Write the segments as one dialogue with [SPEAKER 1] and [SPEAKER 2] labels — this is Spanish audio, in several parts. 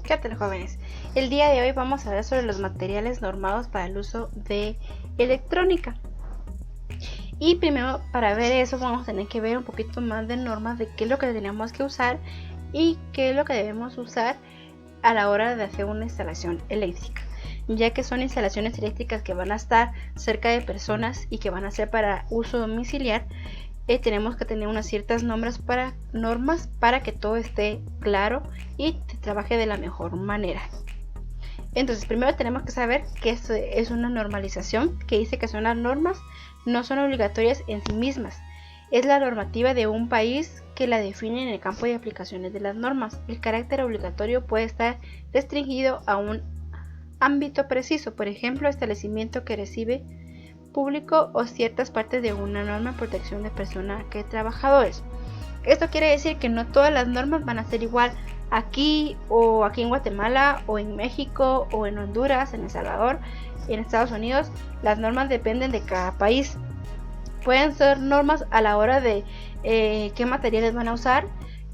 [SPEAKER 1] ¿Qué tal, jóvenes? El día de hoy vamos a ver sobre los materiales normados para el uso de electrónica. Y primero, para ver eso, vamos a tener que ver un poquito más de normas de qué es lo que tenemos que usar y qué es lo que debemos usar a la hora de hacer una instalación eléctrica, ya que son instalaciones eléctricas que van a estar cerca de personas y que van a ser para uso domiciliar. Tenemos que tener unas ciertas normas para que todo esté claro y se trabaje de la mejor manera. Entonces, primero tenemos que saber que esto es una normalización, que dice que son las normas, no son obligatorias en sí mismas. Es la normativa de un país que la define en el campo de aplicaciones de las normas. El carácter obligatorio puede estar restringido a un ámbito preciso, por ejemplo, establecimiento que recibe público o ciertas partes de una norma de protección de personas que trabajadores. Esto quiere decir que no todas las normas van a ser igual aquí en Guatemala o en México o en Honduras, en El Salvador, en Estados Unidos. Las normas dependen de cada país. Pueden ser normas a la hora de qué materiales van a usar,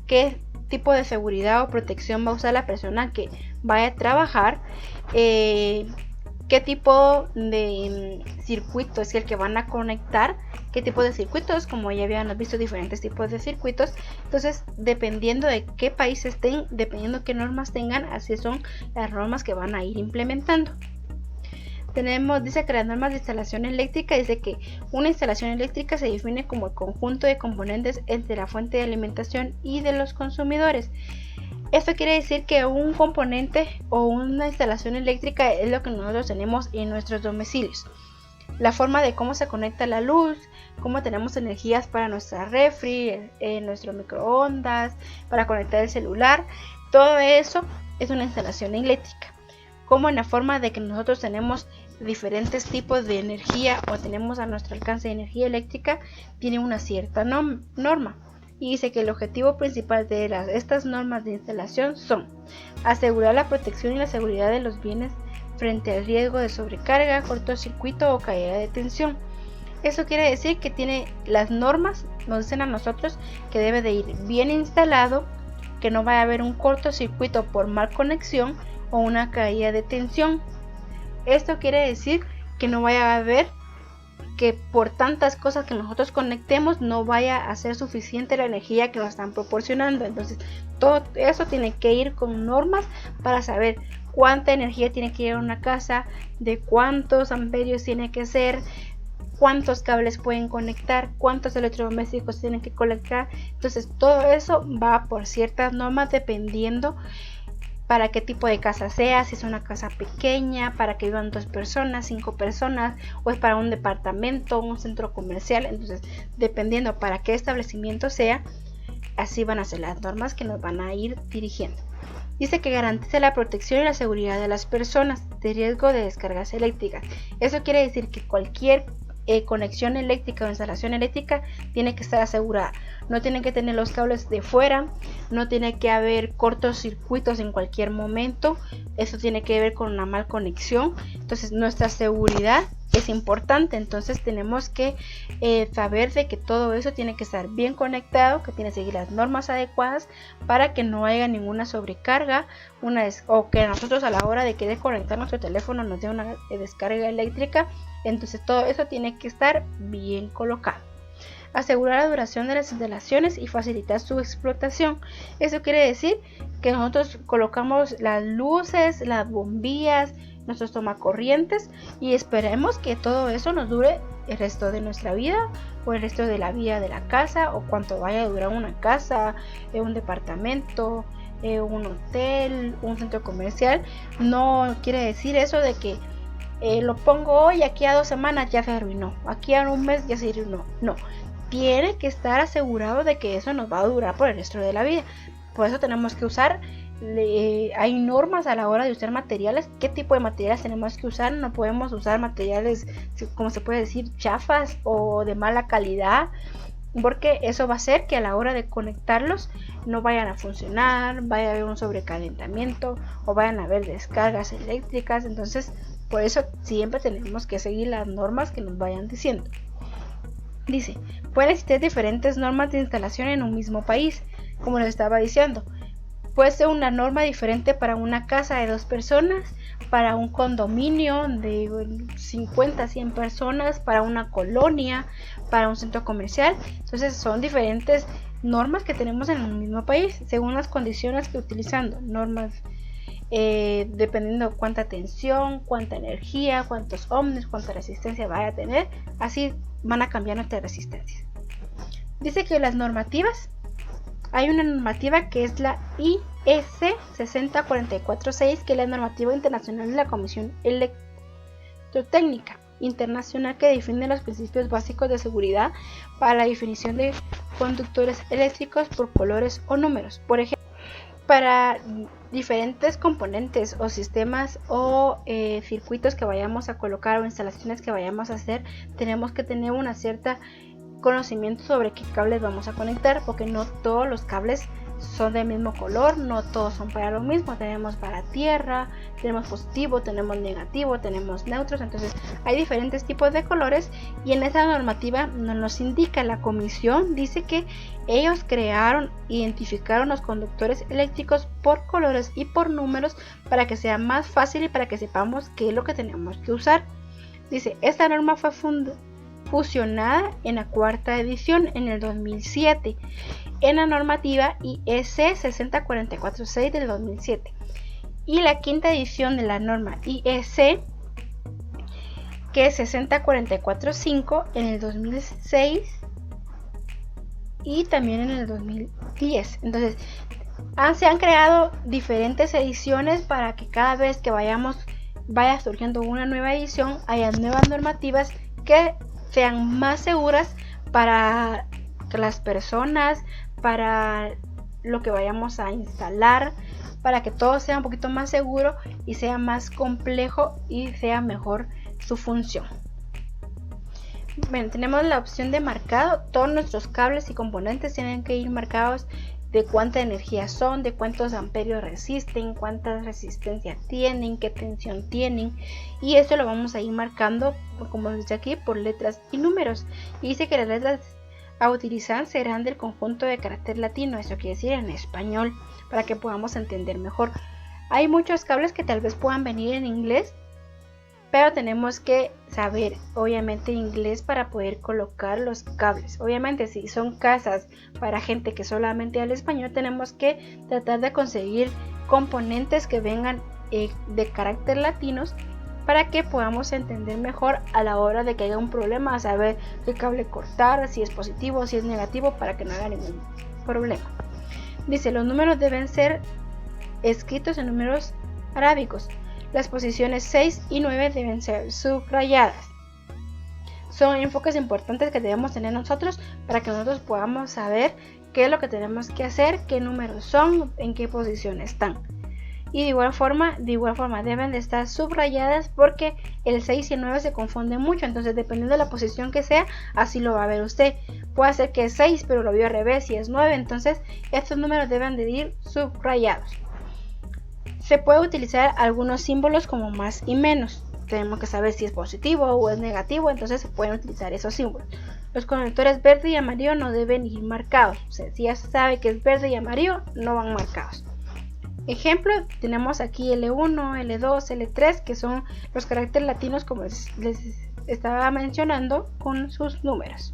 [SPEAKER 1] qué tipo de seguridad o protección va a usar la persona que vaya a trabajar, qué tipo de circuito es el que van a conectar, qué tipo de circuitos, como ya habíamos visto diferentes tipos de circuitos. Entonces, dependiendo de qué país estén, dependiendo qué normas tengan, así son las normas que van a ir implementando. Dice que las normas de instalación eléctrica dice que una instalación eléctrica se define como el conjunto de componentes entre la fuente de alimentación y de los consumidores. Esto quiere decir que un componente o una instalación eléctrica es lo que nosotros tenemos en nuestros domicilios. La forma de cómo se conecta la luz, cómo tenemos energías para nuestra refri, nuestro microondas, para conectar el celular, todo eso es una instalación eléctrica. Como en la forma de que nosotros tenemos diferentes tipos de energía o tenemos a nuestro alcance de energía eléctrica, tiene una cierta norma. Y dice que el objetivo principal de estas normas de instalación son asegurar la protección y la seguridad de los bienes frente al riesgo de sobrecarga, cortocircuito o caída de tensión. Eso quiere decir que las normas nos dicen a nosotros que debe de ir bien instalado, que no vaya a haber un cortocircuito por mal conexión o una caída de tensión. Esto quiere decir que no vaya a haber que por tantas cosas que nosotros conectemos no vaya a ser suficiente la energía que nos están proporcionando. Entonces todo eso tiene que ir con normas para saber cuánta energía tiene que ir a una casa, de cuántos amperios tiene que ser, cuántos cables pueden conectar, cuántos electrodomésticos tienen que conectar. Entonces todo eso va por ciertas normas dependiendo para qué tipo de casa sea, si es una casa pequeña, para que vivan 2 personas, 5 personas, o es para un departamento, un centro comercial. Entonces, dependiendo para qué establecimiento sea, así van a ser las normas que nos van a ir dirigiendo. Dice que garantiza la protección y la seguridad de las personas de riesgo de descargas eléctricas. Eso quiere decir que cualquier conexión eléctrica o instalación eléctrica tiene que estar asegurada. No tienen que tener los cables de fuera, no tiene que haber cortocircuitos en cualquier momento. Eso tiene que ver con una mal conexión. Entonces nuestra seguridad es importante. Entonces tenemos que saber de que todo eso tiene que estar bien conectado, que tiene que seguir las normas adecuadas para que no haya ninguna sobrecarga o que nosotros a la hora de querer conectar nuestro teléfono nos dé una descarga eléctrica. Entonces todo eso tiene que estar bien colocado. Asegurar la duración de las instalaciones y facilitar su explotación. Eso quiere decir que nosotros colocamos las luces, las bombillas, nuestros tomacorrientes y esperemos que todo eso nos dure el resto de nuestra vida o el resto de la vida de la casa o cuánto vaya a durar una casa, un departamento, un hotel, un centro comercial. No quiere decir eso de que lo pongo hoy, aquí a 2 semanas ya se arruinó, aquí a un mes ya se arruinó. No, tiene que estar asegurado de que eso nos va a durar por el resto de la vida. Por eso tenemos que usar, hay normas a la hora de usar materiales, qué tipo de materiales tenemos que usar. No podemos usar materiales, como se puede decir, chafas o de mala calidad, porque eso va a hacer que a la hora de conectarlos no vayan a funcionar, vaya a haber un sobrecalentamiento o vayan a haber descargas eléctricas. Entonces por eso siempre tenemos que seguir las normas que nos vayan diciendo. Dice, pueden existir diferentes normas de instalación en un mismo país, como les estaba diciendo. Puede ser una norma diferente para una casa de 2 personas, para un condominio de 50, 100 personas, para una colonia, para un centro comercial. Entonces son diferentes normas que tenemos en el mismo país según las condiciones que utilizando. Normas dependiendo cuánta tensión, cuánta energía, cuántos ohms, cuánta resistencia vaya a tener, así van a cambiar nuestras resistencias. Dice que las normativas, hay una normativa que es la IEC 60446, que es la normativa internacional de la Comisión Electrotécnica Internacional, que define los principios básicos de seguridad para la definición de conductores eléctricos por colores o números. Por ejemplo, para diferentes componentes o sistemas o circuitos que vayamos a colocar o instalaciones que vayamos a hacer, tenemos que tener una cierta conocimiento sobre qué cables vamos a conectar, porque no todos los cables son del mismo color, no todos son para lo mismo. Tenemos para tierra, tenemos positivo, tenemos negativo, tenemos neutros, entonces hay diferentes tipos de colores, y en esa normativa nos indica, la comisión dice que ellos identificaron los conductores eléctricos por colores y por números para que sea más fácil y para que sepamos qué es lo que tenemos que usar. Dice, esta norma fue fusionada en la 4ª edición en el 2007 en la normativa IEC 60446 del 2007, y la 5ª edición de la norma IEC, que es 60445 en el 2006 y también en el 2010. Entonces se han creado diferentes ediciones para que cada vez que vaya surgiendo una nueva edición, haya nuevas normativas que sean más seguras para las personas, para lo que vayamos a instalar, para que todo sea un poquito más seguro y sea más complejo y sea mejor su función. Bien, tenemos la opción de marcado. Todos nuestros cables y componentes tienen que ir marcados de cuánta energía son, de cuántos amperios resisten, cuánta resistencia tienen, qué tensión tienen, y esto lo vamos a ir marcando, como dice aquí, por letras y números. Y dice que las letras a utilizar serán del conjunto de carácter latino, eso quiere decir en español, para que podamos entender mejor. Hay muchos cables que tal vez puedan venir en inglés, pero tenemos que saber obviamente inglés para poder colocar los cables. Obviamente si son casas para gente que solamente habla español, tenemos que tratar de conseguir componentes que vengan de carácter latinos, para que podamos entender mejor a la hora de que haya un problema, a saber qué cable cortar, si es positivo, si es negativo, para que no haya ningún problema. Dice, los números deben ser escritos en números arábicos. Las posiciones 6 y 9 deben ser subrayadas. Son enfoques importantes que debemos tener nosotros para que nosotros podamos saber qué es lo que tenemos que hacer, qué números son, en qué posición están. Y de igual forma deben de estar subrayadas, porque el 6 y el 9 se confunden mucho. Entonces, dependiendo de la posición que sea, así lo va a ver usted. Puede ser que es 6 pero lo vio al revés y es 9, entonces estos números deben de ir subrayados. Se puede utilizar algunos símbolos como más y menos. Tenemos que saber si es positivo o es negativo, entonces se pueden utilizar esos símbolos. Los conectores verde y amarillo no deben ir marcados. O sea, si ya se sabe que es verde y amarillo, no van marcados. Ejemplo, tenemos aquí L1, L2, L3, que son los caracteres latinos, como les estaba mencionando, con sus números.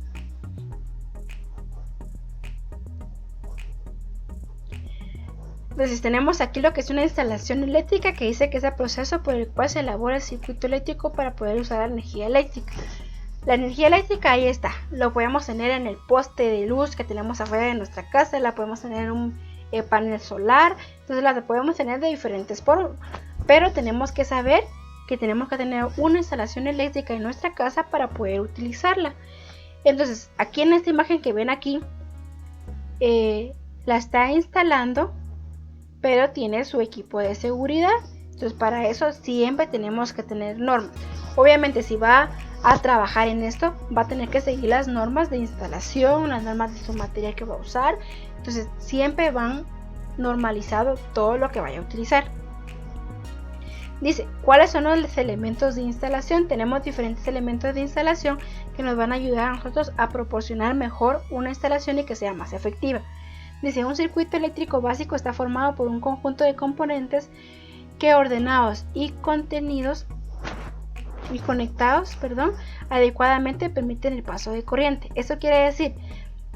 [SPEAKER 1] Entonces tenemos aquí lo que es una instalación eléctrica, que dice que es el proceso por el cual se elabora el circuito eléctrico para poder usar la energía eléctrica. La energía eléctrica ahí está, lo podemos tener en el poste de luz que tenemos afuera de nuestra casa, la podemos tener en un panel solar, entonces la podemos tener de diferentes formas, pero tenemos que saber que tenemos que tener una instalación eléctrica en nuestra casa para poder utilizarla. Entonces aquí en esta imagen que ven aquí, la está instalando, pero tiene su equipo de seguridad. Entonces para eso siempre tenemos que tener normas. Obviamente si va a trabajar en esto, va a tener que seguir las normas de instalación, las normas de su material que va a usar. Entonces siempre van normalizado todo lo que vaya a utilizar. Dice, ¿cuáles son los elementos de instalación? Tenemos diferentes elementos de instalación que nos van a ayudar a nosotros a proporcionar mejor una instalación y que sea más efectiva. Dice, un circuito eléctrico básico está formado por un conjunto de componentes que ordenados y conectados, adecuadamente permiten el paso de corriente. Esto quiere decir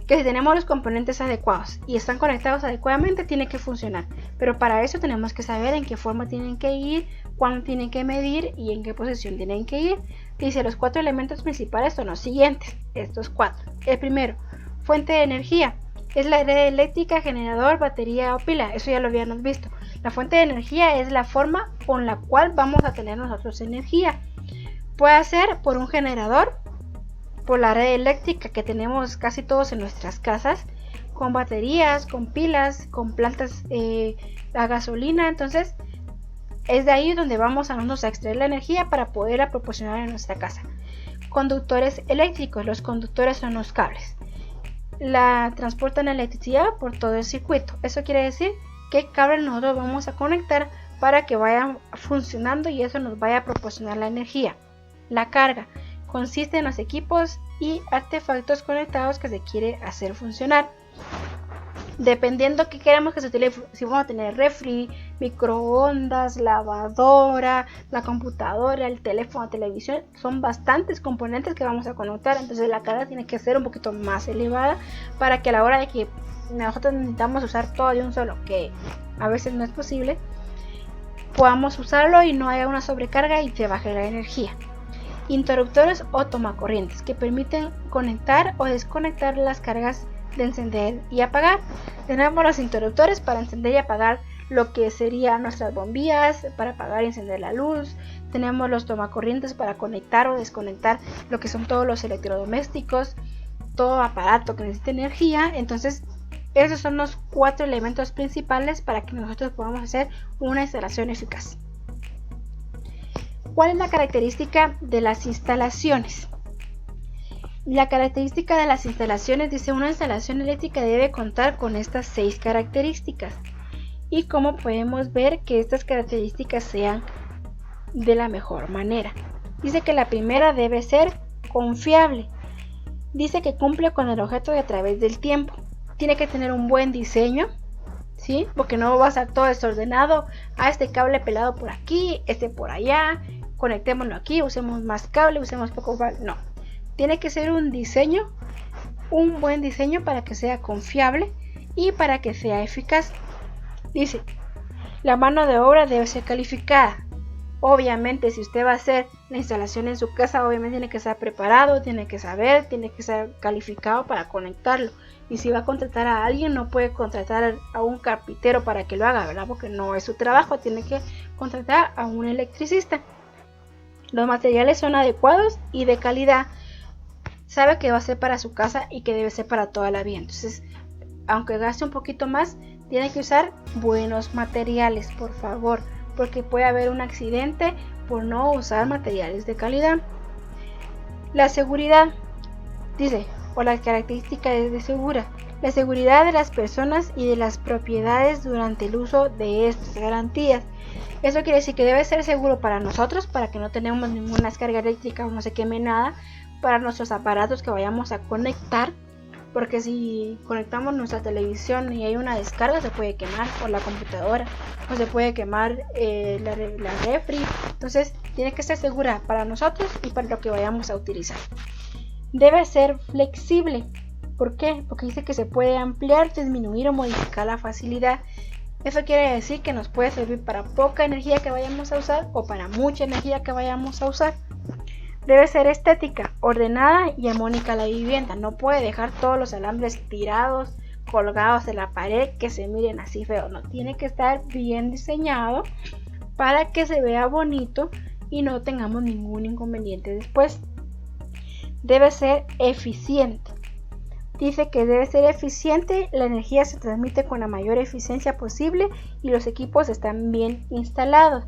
[SPEAKER 1] que si tenemos los componentes adecuados y están conectados adecuadamente, tiene que funcionar. Pero para eso tenemos que saber en qué forma tienen que ir, cuándo tienen que medir y en qué posición tienen que ir. Dice, los 4 elementos principales son los siguientes, estos 4. El primero, fuente de energía. Es la red eléctrica, generador, batería o pila. Eso ya lo habíamos visto. La fuente de energía es la forma con la cual vamos a tener nosotros energía. Puede ser por un generador, por la red eléctrica que tenemos casi todos en nuestras casas, con baterías, con pilas, con plantas a gasolina. Entonces es de ahí donde vamos a extraer la energía para poderla proporcionar en nuestra casa. Conductores eléctricos. Los conductores son los cables. La transportan electricidad por todo el circuito. Eso quiere decir qué cable nosotros vamos a conectar para que vaya funcionando y eso nos vaya a proporcionar la energía. La carga consiste en los equipos y artefactos conectados que se quiere hacer funcionar. Dependiendo que queramos que se utilice, si vamos a tener refri, microondas, lavadora, la computadora, el teléfono, televisión, son bastantes componentes que vamos a conectar. Entonces la carga tiene que ser un poquito más elevada para que a la hora de que nosotros necesitamos usar todo de un solo, que a veces no es posible, podamos usarlo y no haya una sobrecarga y se baje la energía. Interruptores o tomacorrientes que permiten conectar o desconectar las cargas de encender y apagar. Tenemos los interruptores para encender y apagar lo que serían nuestras bombillas, para apagar y encender la luz. Tenemos los tomacorrientes para conectar o desconectar lo que son todos los electrodomésticos, todo aparato que necesite energía. Entonces esos son los 4 elementos principales para que nosotros podamos hacer una instalación eficaz. ¿Cuál es la característica de las instalaciones? La característica de las instalaciones dice, una instalación eléctrica debe contar con estas 6 características. Y cómo podemos ver que estas características sean de la mejor manera. Dice que la primera debe ser confiable. Dice que cumple con el objeto de a través del tiempo. Tiene que tener un buen diseño, ¿sí? Porque no va a estar todo desordenado. Este cable pelado por aquí, este por allá. Conectémoslo aquí, usemos más cable, usemos poco cable. No, tiene que ser un diseño, un buen diseño para que sea confiable y para que sea eficaz. Dice, la mano de obra debe ser calificada. Obviamente, si usted va a hacer la instalación en su casa, obviamente tiene que estar preparado, tiene que saber, tiene que ser calificado para conectarlo. Y si va a contratar a alguien, no puede contratar a un carpintero para que lo haga, ¿verdad? Porque no es su trabajo, tiene que contratar a un electricista. Los materiales son adecuados y de calidad. Sabe que va a ser para su casa y que debe ser para toda la vida. Entonces, aunque gaste un poquito más, tiene que usar buenos materiales, por favor, porque puede haber un accidente por no usar materiales de calidad. La seguridad, dice, o la característica de segura, la seguridad de las personas y de las propiedades durante el uso de estas garantías. Eso quiere decir que debe ser seguro para nosotros, para que no tenemos ninguna descarga eléctrica o no se queme nada, para nuestros aparatos que vayamos a conectar, porque si conectamos nuestra televisión y hay una descarga, se puede quemar, o la computadora, o se puede quemar la refri. Entonces tiene que ser segura para nosotros y para lo que vayamos a utilizar. Debe ser flexible. ¿Por qué? Porque dice que se puede ampliar, disminuir o modificar la facilidad. Eso quiere decir que nos puede servir para poca energía que vayamos a usar o para mucha energía que vayamos a usar. Debe ser estética, ordenada y armónica la vivienda. No puede dejar todos los alambres tirados, colgados de la pared, que se miren así feos. No, tiene que estar bien diseñado para que se vea bonito y no tengamos ningún inconveniente después. Debe ser eficiente. Dice que debe ser eficiente, la energía se transmite con la mayor eficiencia posible y los equipos están bien instalados.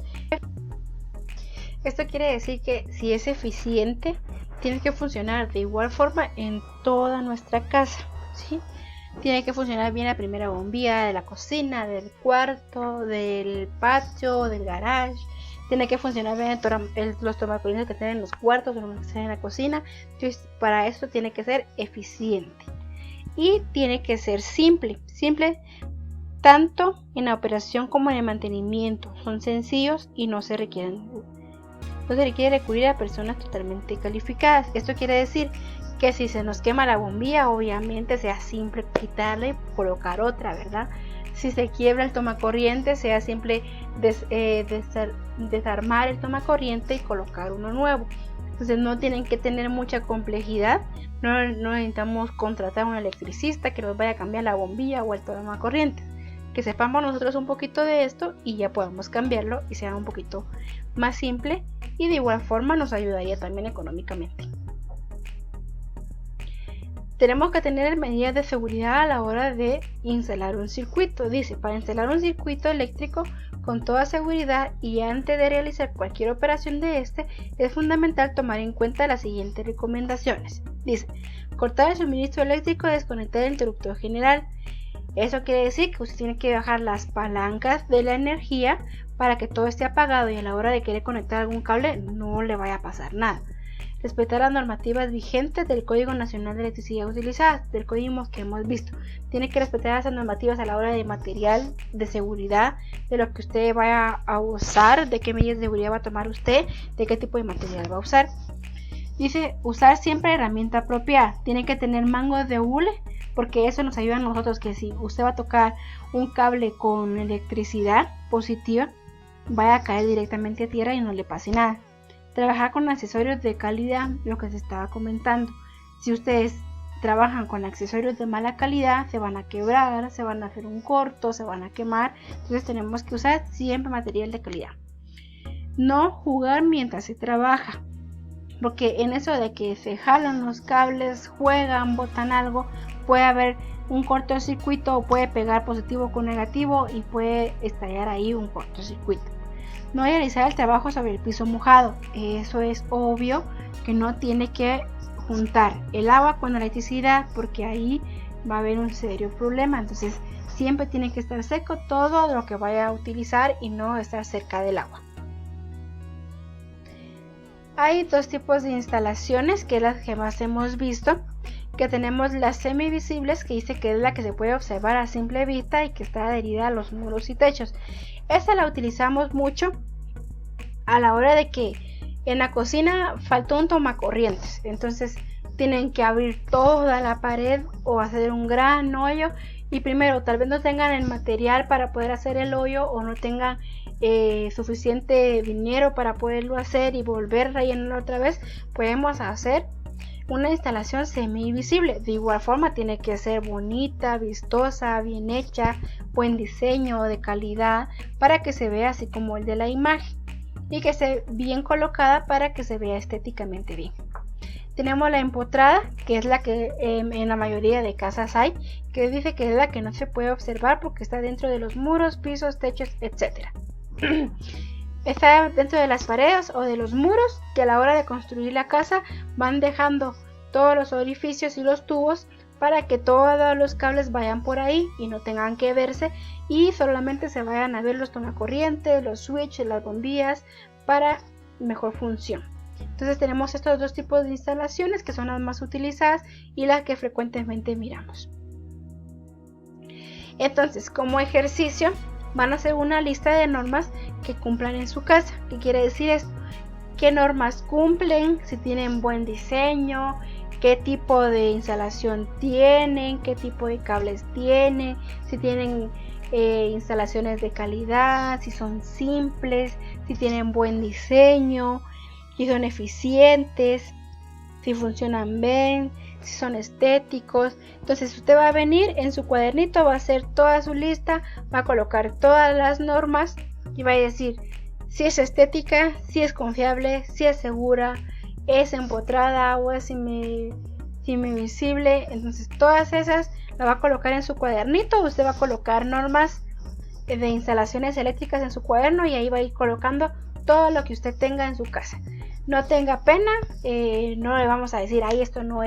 [SPEAKER 1] Esto quiere decir que si es eficiente, tiene que funcionar de igual forma en toda nuestra casa, ¿sí? Tiene que funcionar bien la primera bombilla de la cocina, del cuarto, del patio, del garage. Tiene que funcionar bien los tomacorrientes que estén en los cuartos o los que estén en la cocina. Entonces, para esto tiene que ser eficiente. y tiene que ser simple tanto en la operación como en el mantenimiento. Son sencillos y no se requiere recurrir a personas totalmente calificadas. Esto quiere decir que si se nos quema la bombilla, obviamente sea simple quitarla y colocar otra, ¿verdad? Si se quiebra el tomacorriente, sea simple desarmar el tomacorriente y colocar uno nuevo. Entonces no tienen que tener mucha complejidad, no necesitamos contratar a un electricista que nos vaya a cambiar la bombilla o el tomacorriente. Que sepamos nosotros un poquito de esto y ya podemos cambiarlo y sea un poquito más simple, y de igual forma nos ayudaría también económicamente. Tenemos que tener medidas de seguridad a la hora de instalar un circuito. Dice, para instalar un circuito eléctrico con toda seguridad y antes de realizar cualquier operación de este, es fundamental tomar en cuenta las siguientes recomendaciones. Dice, cortar el suministro eléctrico y desconectar el interruptor general. Eso quiere decir que usted tiene que bajar las palancas de la energía para que todo esté apagado y a la hora de querer conectar algún cable no le vaya a pasar nada. Respetar las normativas vigentes del Código Nacional de Electricidad utilizadas, del código que hemos visto. Tiene que respetar esas normativas a la hora de material de seguridad, de lo que usted vaya a usar, de qué medidas de seguridad va a tomar usted, de qué tipo de material va a usar. Dice, usar siempre herramienta apropiada. Tiene que tener mangos de hule, porque eso nos ayuda a nosotros, que si usted va a tocar un cable con electricidad positiva, vaya a caer directamente a tierra y no le pase nada. Trabajar con accesorios de calidad, lo que se estaba comentando. Si ustedes trabajan con accesorios de mala calidad, se van a quebrar, se van a hacer un corto, se van a quemar. Entonces tenemos que usar siempre material de calidad. No jugar mientras se trabaja, porque en eso de que se jalan los cables, juegan, botan algo, puede haber un cortocircuito o puede pegar positivo con negativo y puede estallar ahí un cortocircuito. No realizar el trabajo sobre el piso mojado. Eso es obvio que no tiene que juntar el agua con la electricidad, porque ahí va a haber un serio problema. Entonces siempre tiene que estar seco todo lo que vaya a utilizar y no estar cerca del agua. Hay dos tipos de instalaciones, que es las que más hemos visto, que tenemos las semivisibles, que dice que es la que se puede observar a simple vista y que está adherida a los muros y techos. Esta la utilizamos mucho a la hora de que en la cocina faltó un tomacorrientes, entonces tienen que abrir toda la pared o hacer un gran hoyo, y primero tal vez no tengan el material para poder hacer el hoyo o no tengan suficiente dinero para poderlo hacer y volver a rellenarlo otra vez. Podemos hacer una instalación semivisible. De igual forma tiene que ser bonita, vistosa, bien hecha, buen diseño, de calidad, para que se vea así como el de la imagen, y que esté bien colocada para que se vea estéticamente bien. Tenemos la empotrada, que es la que en la mayoría de casas hay, que dice que es la que no se puede observar porque está dentro de los muros, pisos, techos, etc. Está dentro de las paredes o de los muros, que a la hora de construir la casa van dejando todos los orificios y los tubos para que todos los cables vayan por ahí y no tengan que verse, y solamente se vayan a ver los tomacorrientes, los switches, las bombillas, para mejor función. Entonces tenemos estos dos tipos de instalaciones, que son las más utilizadas y las que frecuentemente miramos. Entonces, como ejercicio, van a hacer una lista de normas que cumplan en su casa. ¿Qué quiere decir esto? ¿Qué normas cumplen? Si tienen buen diseño, qué tipo de instalación tienen, qué tipo de cables tienen, si tienen instalaciones de calidad, si son simples, si tienen buen diseño, si son eficientes, si funcionan bien, si son estéticos. Entonces usted va a venir en su cuadernito, va a hacer toda su lista, va a colocar todas las normas y va a decir si es estética, si es confiable, si es segura, es empotrada o es semivisible. Entonces todas esas la va a colocar en su cuadernito. Usted va a colocar normas de instalaciones eléctricas en su cuaderno y ahí va a ir colocando todo lo que usted tenga en su casa. no tenga pena, no le vamos a decir, ay, esto no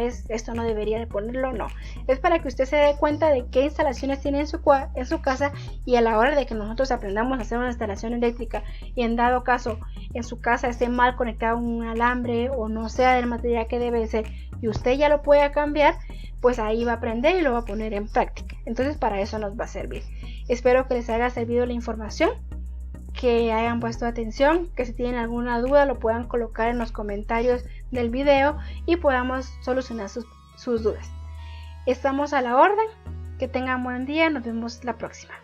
[SPEAKER 1] debería de ponerlo, no. Es para que usted se dé cuenta de qué instalaciones tiene en su casa, y a la hora de que nosotros aprendamos a hacer una instalación eléctrica y en dado caso en su casa esté mal conectado un alambre o no sea del material que debe ser y usted ya lo pueda cambiar, pues ahí va a aprender y lo va a poner en práctica. Entonces para eso nos va a servir. Espero que les haya servido la información, que hayan puesto atención, que si tienen alguna duda lo puedan colocar en los comentarios del video y podamos solucionar sus dudas. Estamos a la orden, que tengan buen día, nos vemos la próxima.